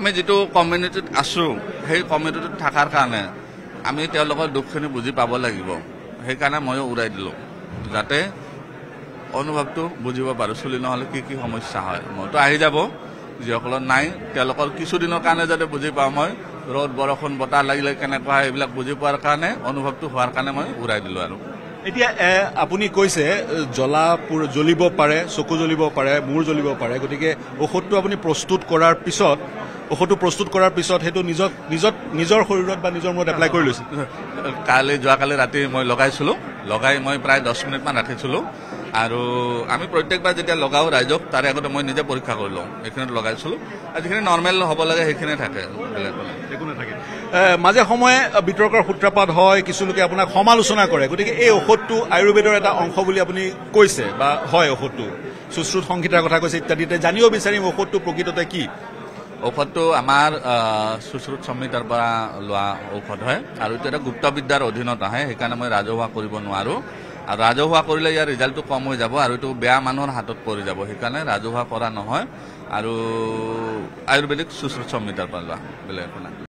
আমি যেটো কমিউনিটিত আছো সেই কমিউনিটিত থাকাৰ কাৰণে আমি তেওঁলোকৰ দুখখিনি বুজি পাব লাগিব সেইকাৰণে মই উৰাই দিলো যাতে অনুভৱটো বুজিব পাৰো চলি নহলে কি সমস্যা হয় মইতো আহি যাব যিসকলৰ নাই তেওঁলোকৰ কিছুদিনৰ কাৰণে যাতে বুজি পাওঁ মই ৰ'দ বৰষুণ বতাহ লাগিলে কেনেকুৱা হয় এইবিলাক বুজি পোৱাৰ কাৰণে অনুভৱটো হোৱাৰ কাৰণে মই উৰাই দিলো আৰু এতিয়া আপুনি কৈছে জ্বলিব পাৰে চকু জ্বলিব পাৰে মূৰ জ্বলিব পাৰে গতিকে ঔষধটো আপুনি প্ৰস্তুত কৰাৰ পিছত সেইটো নিজৰ শৰীৰত বা নিজৰ মূৰত এপ্লাই কৰি লৈছে যোৱাকালি ৰাতি মই লগাই মই প্ৰায় 10 মিনিটমান ৰাখিছিলো আৰু আমি প্ৰত্যেকবাৰ যেতিয়া লগাও ৰাইজক তাৰে আগতে মই নিজে পৰীক্ষা কৰি লওঁ এইখিনিত লগাইছিলো আৰু যিখিনি নৰ্মেল হ'ব লাগে সেইখিনি থাকে একো নাথাকে মাজে সময়ে বিতৰ্কৰ সূত্ৰপাত হয় কিছু লোকে আপোনাক সমালোচনা কৰে গতিকে এই ঔষধটো আয়ুৰ্বেদৰ এটা অংশ বুলি আপুনি কৈছে বা হয় ঔষধটো সুশ্ৰুত সংহিতাৰ কথা কৈছে ইত্যাদিতে জানিব বিচাৰিম ঔষধটো প্ৰকৃততে কি ঔষধটো আমাৰ সুশ্ৰুত সংহিতাৰ পৰা লোৱা ঔষধ হয় আৰু এইটো এটা গুপ্তবিদ্যাৰ অধীনত আহে সেইকাৰণে মই ৰাজহুৱা কৰিব নোৱাৰো আৰু ৰাজহুৱা কৰিলে ইয়াৰ ৰিজাল্টটো কম হৈ যাব আৰু এইটো বেয়া মানুহৰ হাতত পৰি যাব সেইকাৰণে ৰাজহুৱা কৰা নহয় আৰু আয়ুৰ্বেদিক সুশ্ৰুত সংহিতাৰ পৰা লোৱা বেলেগ